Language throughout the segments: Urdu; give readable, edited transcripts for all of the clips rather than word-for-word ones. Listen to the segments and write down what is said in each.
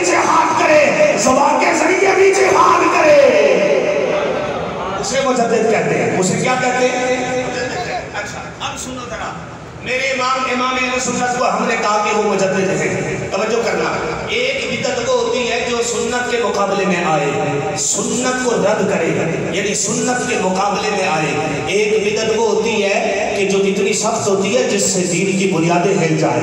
جہاد کرے، زبان کے ذریعے بھی جہاد کرے، اسے مجدد کہتے ہیں۔ اسے کیا کہتے ہیں؟ اچھا اب سنو ذرا، میرے امام اہل سنت کو ہم نے کہا کہ وہ مجدد ہیں، توجہ کرنا۔ ایک بدعت وہ ہوتی ہے جو سنت کے مقابلے میں آئے، سنت کو رد کرے، یعنی سنت کے مقابلے میں آئے۔ ایک بدعت وہ ہوتی ہے کہ جو اتنی سخت ہوتی ہے جس سے دین کی بنیادیں ہل جائے،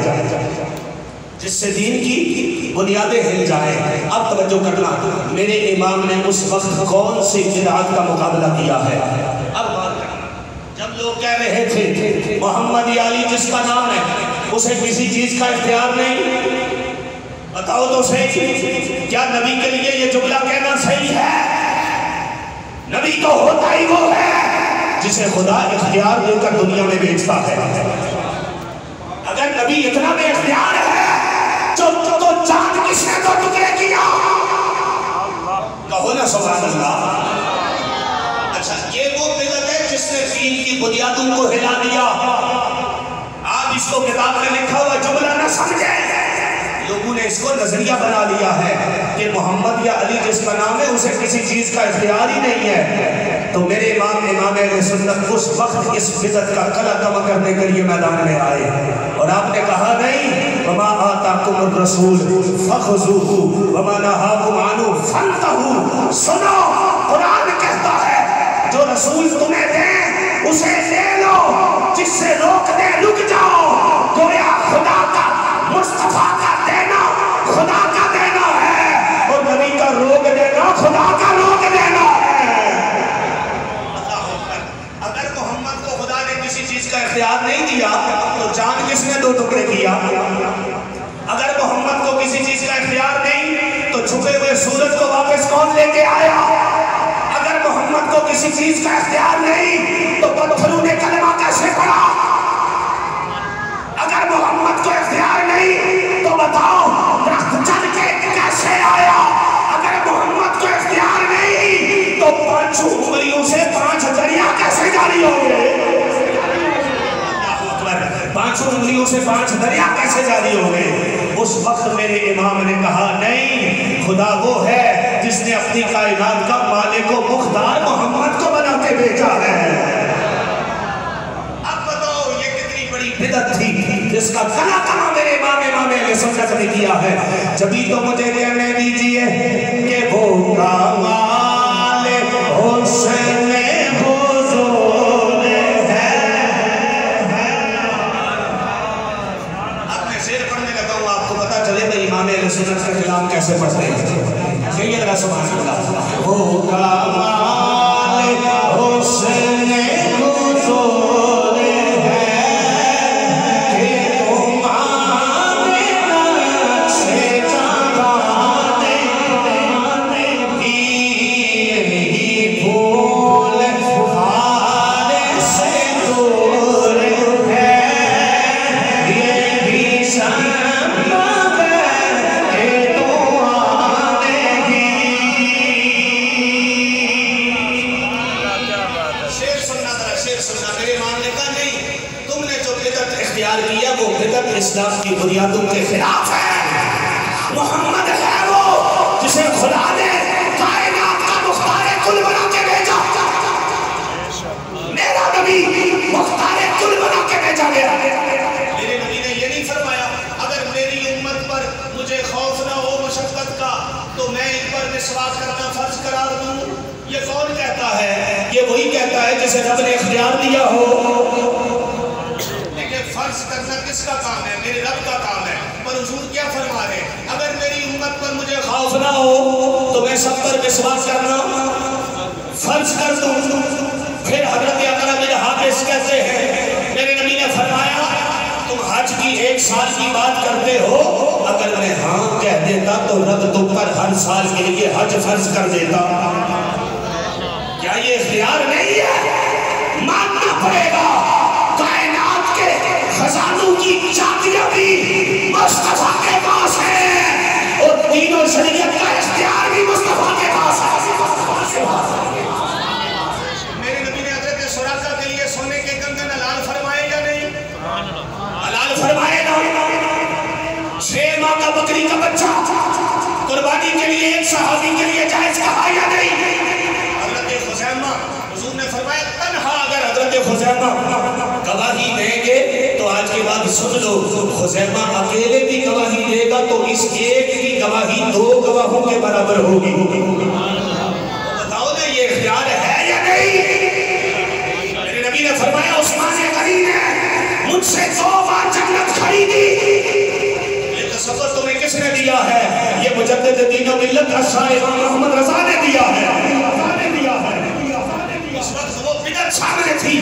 جس سے دین کی بنیادیں ہل جائیں۔ اب توجہ کرنا، میرے امام نے اس وقت کون سی بدعت کا مقابلہ کیا ہے؟ اب بات کرنا، جب لوگ کہہ رہے تھے محمد علی جس کا نام ہے اسے کسی چیز کا اختیار نہیں، بتاؤ تو صحیح، کیا نبی کے لیے یہ جملہ کہنا صحیح ہے؟ نبی تو ہوتا ہی وہ ہے جسے خدا اختیار دے کر دنیا میں بھیجتا ہے۔ اگر نبی اتنا بے اختیار ہے تو چاند کس نے تو ٹکڑے کیا؟ کہو نا سبحان اللہ۔ اچھا یہ وہ بدعت ہے جس نے دین کی بنیادوں کو ہلا دیا۔ آپ اس کو کتاب میں لکھا ہوا جملہ نہ سمجھے، لوگوں نے اس کو نظریہ بنا لیا ہے کہ محمد یا علی جس کا نام ہے اسے کسی چیز کا اختیار ہی نہیں ہے۔ تو میرے امام اہل سنت اس وقت اس بدعت کا کلا کما کرنے کے لیے میدان میں آئے، اور آپ نے کہا نہیں وما آتاکم الرسول فخذوہ وما نہاکم عنہ فانتہوا۔ سنو، قرآن کہتا ہے جو رسول تمہیں دیں اسے لے لو، جس سے روک دے رک جاؤ۔ گویا خدا کا مصطفیٰ کا دینا خدا کا دینا ہے، اور نبی کا روک دینا خدا کا روک دینا ہے۔ اگر محمد کو خدا نے کسی چیز کا اختیار نہیں دیا تو چاند کس نے دو ٹکڑے کیا؟ اگر محمد کو کسی چیز کا اختیار نہیں تو چھپے ہوئے سورج کو واپس کون لے کے آیا؟ اگر محمد کو کسی چیز کا اختیار نہیں تو پتھروں نے کلمہ کیسے پڑھا؟ اگر محمد کو اختیار نہیں تو بتاؤ درخت چل کے کیسے آیا؟ اگر محمد کو اختیار نہیں تو 5 انگلیوں سے 5 دریا کیسے جاری ہوں گے؟ 5 انگلیوں سے 5 دریا کیسے جاری ہوں گے؟ اس وقت میرے امام نے کہا نہیں، خدا وہ ہے جس نے اپنی کائنات کا مالک و مختار محمد کو بنا کے بھیجا ہے۔ بدعت تھی جس کا کلا کما میرے امام اہل سنت نے کیا ہے۔ جبھی تو مجھے کہنے دیجئے کہ وہ کمال حسن حضور ہے۔ اب میں شعر پڑھنے لگا ہوں، آپ کو پتا چلے بھئی امام اہل سنت کا کلام کیسے پڑھتے ہیں۔ کہیے لگا سبحان اللہ۔ وہ کمال حسن حضور اسلام کی بنیادوں کے خلاف ہے۔ محمد ہے وہ جسے خدا نے کائنات کا مختار کل بنا کے بھیجا۔ میرا نبی مختار کل بنا کے بھیجا گیا۔ میرے نبی نے یہ نہیں فرمایا اگر میری امت پر مجھے خوف نہ ہو مشقت کا تو میں ان پر مسواک کرنا فرض قرار دوں۔ یہ کون کہتا ہے؟ یہ وہی کہتا ہے جسے رب نے اختیار دیا ہو۔ فرض کرنا کس کا کام ہے؟ میرے رب کا کام ہے۔ پر حضور کیا فرما رہے ہیں؟ اگر میری امت پر مجھے خوف نہ ہو تو میں سب پر مسواک کرنا فرض کر دوں۔ پھر حضرت اقرا بن حابس کہتے ہیں میرے نبی نے فرمایا تم حج کی 1 سال کی بات کرتے ہو، اگر میں ہاں کہہ دیتا تو رب تم پر ہر سال کے لیے حج فرض کر دیتا۔ کیا یہ اختیار نہیں ہے؟ ماننا پڑے گا۔ کائنات کے خزانوں کی چابیاں بھی مصطفیٰ کے پاس ہیں، اور دین و شریعت کا اختیار بھی مصطفیٰ کے پاس ہے۔ میرے نبی نے حضرت سراقہ کے لیے سونے کے کنگن حلال فرمائے یا نہیں؟ حلال فرمائے نا۔ 6 ماہ کا بکری کا بچہ قربانی کے لیے ایک صحابی کے لیے جائز کہا یا نہیں؟ حضرت خزیمہ حضور نے فرمایا تنہا اگر حضرت خزیمہ گواہی دیں گے تو آج کے بعد سن لو، خزیمہ اکیلے بھی گواہی دے گا تو اس ایک کی گواہی 2 گواہوں کے برابر ہوگی۔ بتاؤ نا یہ اختیار ہے یا نہیں؟ میرے نبی نے فرمایا عثمان غنی نے مجھ سے 2 بار جنت خریدی۔ یہ تصور تمہیں کس نے دیا ہے؟ یہ مجدد دین و ملت شاہ امام محمد رضا نے دیا ہے۔ اس وقت وہ بدعت سامنے تھی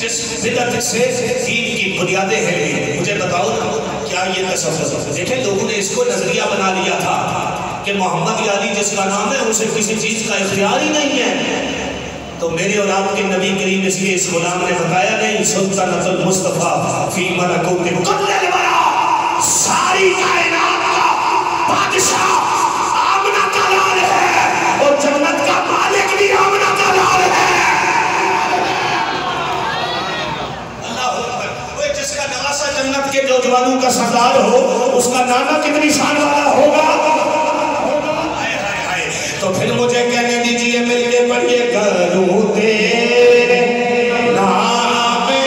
جس بدعت سے دین کی بنیادیں ہیں۔ مجھے بتاؤ نا کیا یہ تصور؟ دیکھیں لوگوں نے اس کو نظریہ بنا لیا تھا کہ محمد علی جس کا نام ہے اسے کسی چیز کا اختیار ہی نہیں ہے۔ تو میرے اور آپ کے نبی کریم اس لیے اس غلام نے بتایا نہیں، سلطنت المصطفیٰ فی ملکوت کل الورا، ساری کائنات کا بادشاہ آمنہ کا لال ہے اور جنت کا مالک بھی آمنہ کا لال ہے۔ اللہ اکبر۔ وہ جس کا نواسہ جنت کے نوجوانوں کا سردار ہو اس کا نانا کتنی شان والا ہوگا۔ تو پھر مجھے کہنے دیجئے مل کے پڑھئے کروں تیرے نام پہ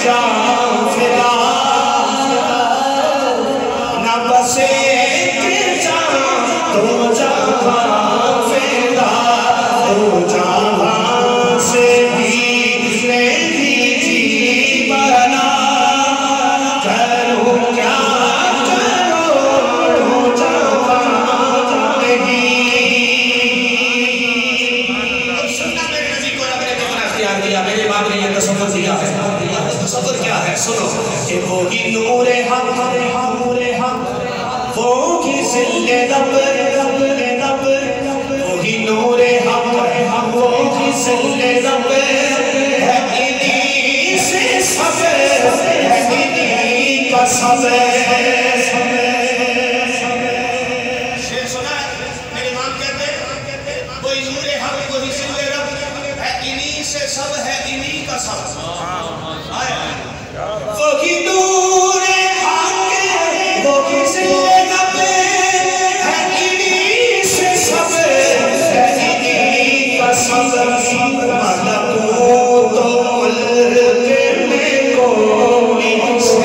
جان فدا، نہ بس ایک جان دو جہاں فدا، 2 جہاں سے بھی میری جی بنا، کروں کیا کروں جہاں نہیں۔ میرے امام نے یہ تصور دیا ہے۔ تصور کیا ہے؟ سنو کہ وہی نور حق، وہی ذل رب، وہی نور حق، وہی ذل رب، ہے انہی سے سب، ہے انہی کا سب۔ شیر سنا ہے میرے امام کہتے ہیں وہی نور حق، وہی ذل رب، ہے انہی سے سب، ہے انہی کا سب۔ وہی نور حق، وہی ذل رب، ہے انہی سے سب، ہے انہی کا سب۔ ملکوت و ملک میں کوئی سے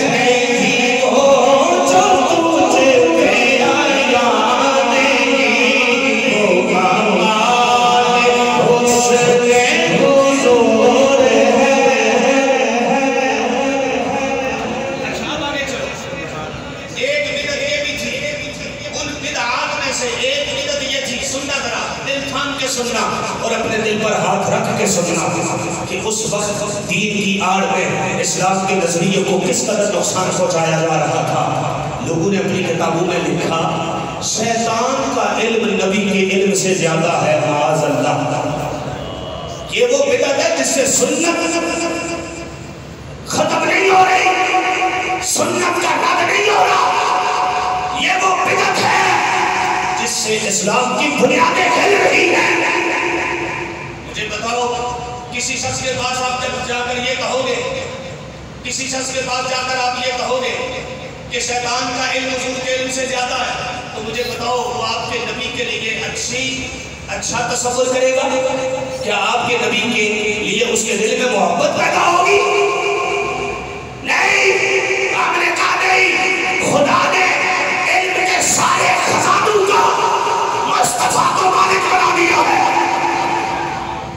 نہیں ہو جو تجھ پہ آیا نہیں ہوگا۔ سننا اور اپنے دل پر ہاتھ رکھ کے سننا کہ اس وقت دین کی آڑ میں اسلام کے نظریے کو کس قدر نقصان پہنچایا جا رہا تھا۔ لوگوں نے اپنی کتابوں میں لکھا شیطان کا علم نبی کے علم سے زیادہ ہے، معاذ اللہ۔ یہ وہ بدعت ہے جس سے سنت ختم نہیں ہو رہی، سنت کا رد نہیں ہو رہا۔ یہ وہ بدعت ہے جس سے اسلام کی بنیادیں ہل رہی ہیں۔ مجھے بتاؤ کسی شخص کے پاس آپ جب جا کر یہ کہو گے، کسی شخص کے پاس جا کر آپ یہ کہو گے کہ شیطان کا علم حضور کے علم سے زیادہ ہے، تو مجھے بتاؤ وہ آپ کے نبی کے لیے اچھا تصور کرے گا؟ کیا آپ کے نبی کے لیے اس کے دل میں محبت پیدا ہوگی؟ نہیں، آپ نے کہا نہیں، خدا نے علم کے سارے خزانوں کا مصطفیٰ کو مالک بنا دیا ہے۔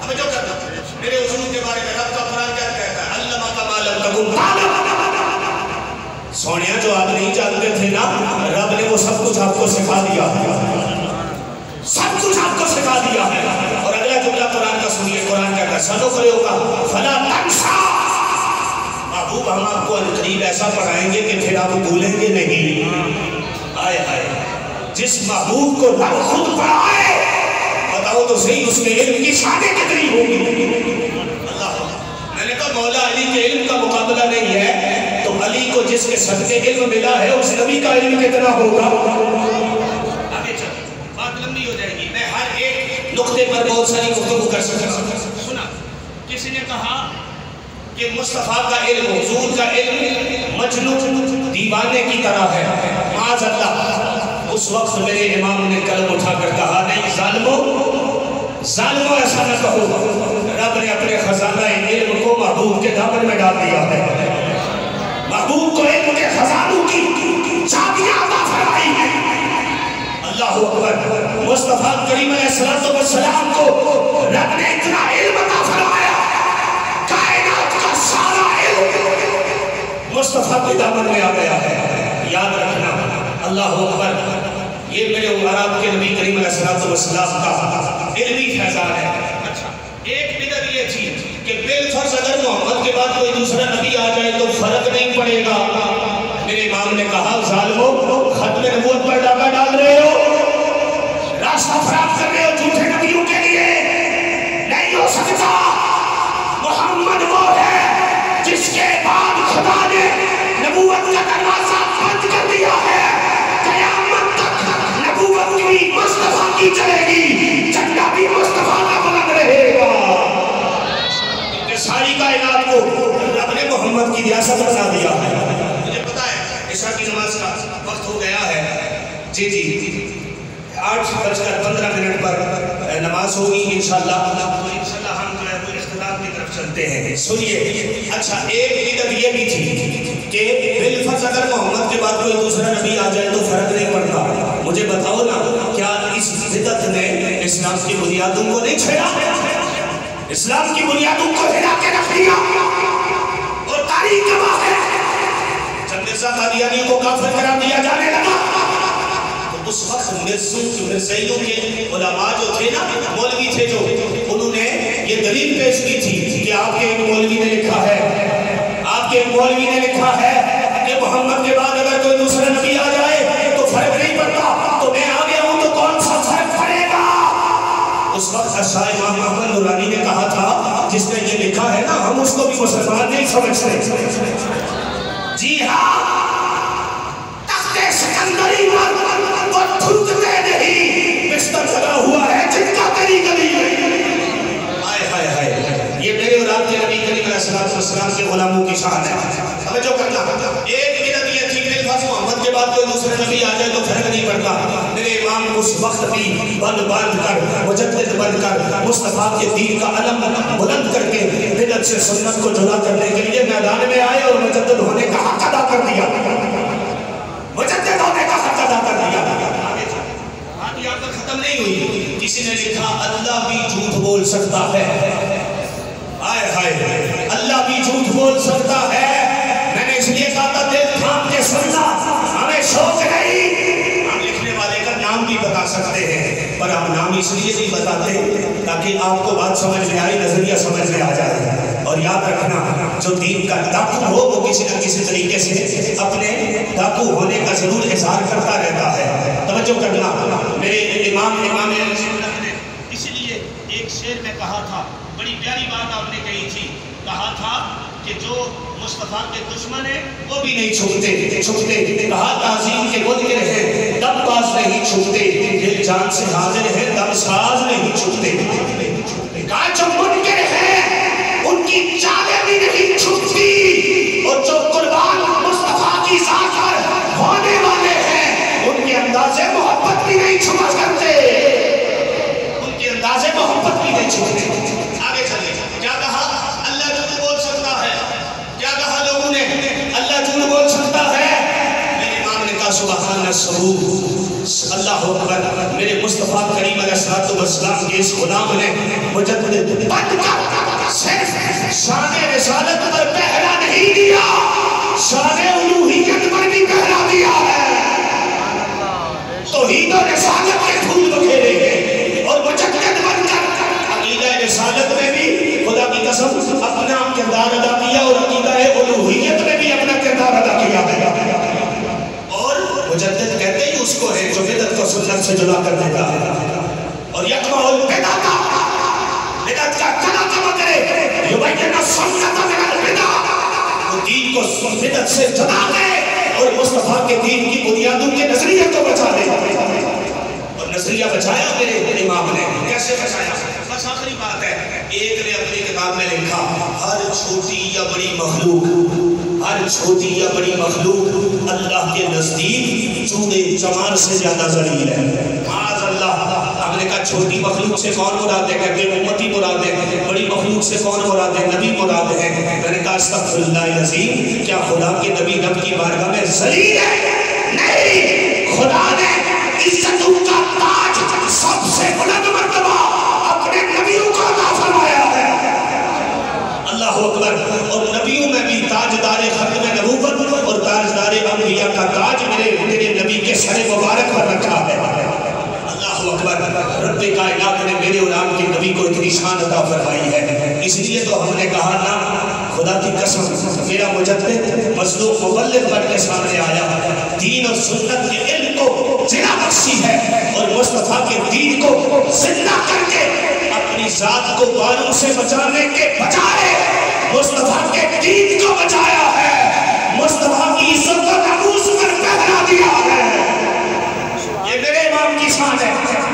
اب جو کرنا میرے حضور کے بارے میں رب کا قرآن کیا کہتا ہے؟ علمک ما لم تکن تعلم۔ سونیا جو آپ نہیں جانتے تھے نا، رب نے وہ سب کچھ آپ کو سکھا دیا ہے، سب کچھ آپ کو سکھا دیا ہے۔ اور اگلا جملہ قرآن کا سنیے، قرآن کہتا ہے سنقرئک فلا تنسیٰ۔ محبوب ہم آپ کو قریب ایسا پڑھائیں گے کہ پھر آپ بھولیں گے نہیں۔ آئے آئے جس محبوب کو رب خود پڑھائے، بتاؤ تو صحیح اس کے علم کی شانیں کتنی ہوگی؟ اللہ، میں نے کہا مولا علی کے علم کا مقابلہ نہیں ہے، تو علی کو جس کے صدقے علم ملا ہے اس نبی کا علم کتنا ہوگا؟ آگے چلو، بات لمبی ہو جائے گی، میں ہر ایک نقطے پر بہت ساری گفتگو کر سکتا۔ سنا کسی نے کہا کہ مصطفیٰ کا علم، حضور کا علم مجنون دیوانے کی طرح ہے، معاذ اللہ۔ اس وقت میرے امام نے قلم اٹھا کر کہا نہیں ظالمو ایسا نہ کہو، رب نے اپنے خزانہ علم کو محبوب کے دامن میں ڈال دیا ہے، محبوب کو علم کے خزانوں کی چابیاں عطا فرمائی ہے۔ اللہ اکبر، مصطفیٰ کریم علیہ السلام کو رب نے اتنا علم عطا فرمایا، کائنات کا سارا علم مصطفیٰ کے دامن میں آ گیا ہے۔ یاد رکھنا، اللہ اکبر، یہ میرے عرب کے نبی کریم علیہ السلام کا علمی فیضان ہے۔ اچھا، ایک بدعت یہ تھی کہ بالفرض اگر محمد کے بعد کوئی دوسرا نبی آ جائے تو فرق نہیں پڑے گا۔ میرے امام نے کہا ظالمو، ختم نبوت پر ڈاکہ ڈال رہے ہو، راستہ خراب کر رہے ہو جھوٹے نبیوں کے لیے، نہیں ہو سکتا۔ محمد وہ ہے جس کے بعد خدا نے نبوت کا دروازہ بند کر دیا ہے، قیامت تک نبوت بھی مصطفیٰ کی چلے گی، جھنڈا بھی مصطفیٰ کا بلند رہے گا۔ ساری کائنات کو رب نے محمد کی ریاست بنا دیا ہے۔ مجھے پتا ہے عشاء کی نماز کا وقت ہو گیا ہے، جی 8:15 پر نماز ہوگی انشاءاللہ، تو انشاءاللہ ہم جو ہے وہ اختتام کی طرف چلتے ہیں۔ سنیے، اچھا ایک بدعت یہ بھی تھی کہ بالفرض اگر محمد کے بعد کوئی دوسرا نبی آ جائے تو فرق نہیں پڑتا۔ مجھے بتاؤ نا، کیا اس بدعت نے اسلام کی بنیادوں کو نہیں چھیڑا؟ اسلام کی بنیادوں کو ہلا کے رکھ دیا، اور تاریخ گواہ ہے جب مرزا قادیانی کو کافر قرار دیا جانے لگا تو اس وقت مرزائیوں کے علماء جو تھے نا، مولوی تھے جو، انہوں نے یہ دلیل پیش کی تھی کہ آپ کے ایک مولوی نے لکھا ہے کہ محمد کے بعد اگر کوئی دوسرا نبی آ جائے تو فرق نہیں پڑتا، تو میں آ گیا ہوں تو کون سا فرق پڑے گا؟ اس وقت شاہ امام احمد نورانی نے کہا تھا جس نے یہ لکھا ہے نا، ہم اس کو بھی مسلمان نہیں سمجھتے۔ جی ہاں، تخت سکندری پر وہ تھوکتے نہیں، بستر لگا ہوا ہے جن کا گلی گلی یہ میرے اور آپ کے نبی کریم علیہ السلام کے غلاموں کی شان ہے۔ ہمیں جو کرنا، ایک بدعت یہ تھی کہ محمد کے بعد کوئی دوسرا نبی آ جائے تو فرق نہیں پڑتا۔ میرے امام اس وقت بھی باندھ کر، مجدد بن کر، مصطفیٰ کے دین کا علم بلند کر کے بدعت سے سنت کو جدا کرنے کے لیے میدان میں آئے اور مجدد ہونے کا حق ادا کر دیا، مجدد ہونے کا حق ادا کر دیا۔ بات یہاں پر ختم نہیں ہوئی، کسی نے لکھا اللہ بھی جھوٹ بول سکتا ہے، اللہ بھی جھوٹ بول سکتا ہے۔ میں نے اس لیے کہا تھا دل تھام کے سننا، ہمیں شوق نہیں، ہم لکھنے والے کا نام بھی بتا سکتے ہیں، پر ہم نام اس لیے نہیں بتاتے تاکہ آپ کو بات سمجھ میں آئی، نظریہ سمجھ میں آ جائے۔ اور یاد رکھنا، جو دین کا ڈاکو ہو وہ کسی نہ کسی طریقے سے اپنے ڈاکو ہونے کا ضرور اظہار کرتا رہتا ہے۔ توجہ کرنا، میرے امام نے اس لیے ایک شعر میں کہا تھا، بڑی پیاری بات آپ نے کہی تھی، کہا تھا کہ جو مصطفیٰ کے دشمن ہیں وہ بھی نہیں چھپتے، کہا تعظیم کے منکر ہیں دم باز نہیں چھپتے، دل جان سے حاضر ہیں دم ساز نہیں چھپتے، کہا جو منکر ہیں ان کی چالیں بھی نہیں چھپتی، اور جو قربان مصطفیٰ کی ذات پر ہونے والے ہیں ان کے انداز محبت بھی نہیں چھپا کرتے، ان کے انداز محبت بھی نہیں چھپتے۔ آگے چلے، کیا کہا؟ اللہ جھوٹ بول سکتا ہے، کیا کہا لوگوں نے؟ اللہ جھوٹ بول سکتا ہے۔ میرے امام نے کہا سبحان الصبور، اللہ اکبر، میرے مصطفیٰ کریم علیہ السلام کے اس غلام نے مجدد بن کر صرف شان رسالت پر پہرا نہیں دیا، شان الوہیت پر بھی پہرا دیا ہے۔ توحید و رسالت کے پھول بکھیرے گئے اور مجدد بن کر عقیدہ رسالت میں بھی خدا کی قسم اپنا کردار ادا کیا، اور عقیدہ الوہیت میں بھی اپنا کردار ادا کیا ہے۔ اور مجدد کہتے ہی اس کو ہے جو بدعت کو سنت سے جدا کر دیتا ہے، اور یکما البدع کا بدعت کا کلا کما کرے، یبین السنت من البدع، وہ دین کو بدعت سے جدا دے اور مصطفیٰ کے دین کی بنیادوں کے نظریے کو بچا دے۔ اور نظریہ بچایا میرے امام نے، کیسے بچایا؟ بس آخری بات ہے، ایک نے اپنی کتاب میں لکھا ہر چھوٹی یا بڑی مخلوق ہر چھوٹی یا بڑی مخلوق اللہ کے نزدیک چوڑے چمار سے زیادہ ذلیل ہے. معاذ اللہ. ہم نے کہا چھوٹی مخلوق سے کون مراد ہے؟ کہتے ہیں امتی مراد ہے. بڑی مخلوق سے کون مراد ہے؟ نبی مراد ہے. میں نے کہا استغفر اللہ العظیم، کیا خدا کے نبی رب کی بارگاہ میں ذلیل ہے؟ نہیں، خدا نے عزتوں کا تاج سب سے بلند مرتبہ اپنے نبیوں کو عطا فرمایا ہے. اللہ اکبر. اور نبیوں میں بھی تاجدار ختم نبوت اور تاجدار انبیاء کا تاج میرے نبی کے سر مبارک پر رکھا ہے. اللہ اکبر. رب کائنات نے میرے اور آپ کے نبی کو اتنی شان عطا فرمائی ہے. اس لیے تو ہم نے کہا نا، خدا کی قسم، میرا مجدد مظلوم مبلغ بن کے سامنے آیا، دین اور سنت کے علم کو زندہ بخشی ہے اور مصطفیٰ کے دین کو زندہ کر کے اپنی ذات کو بالوں سے بچانے کے بجائے مصطفیٰ کے دین کو بچایا ہے، مصطفیٰ کی عزت و ناموس پر پہنا دیا ہے. یہ میرے امام کی شان ہے.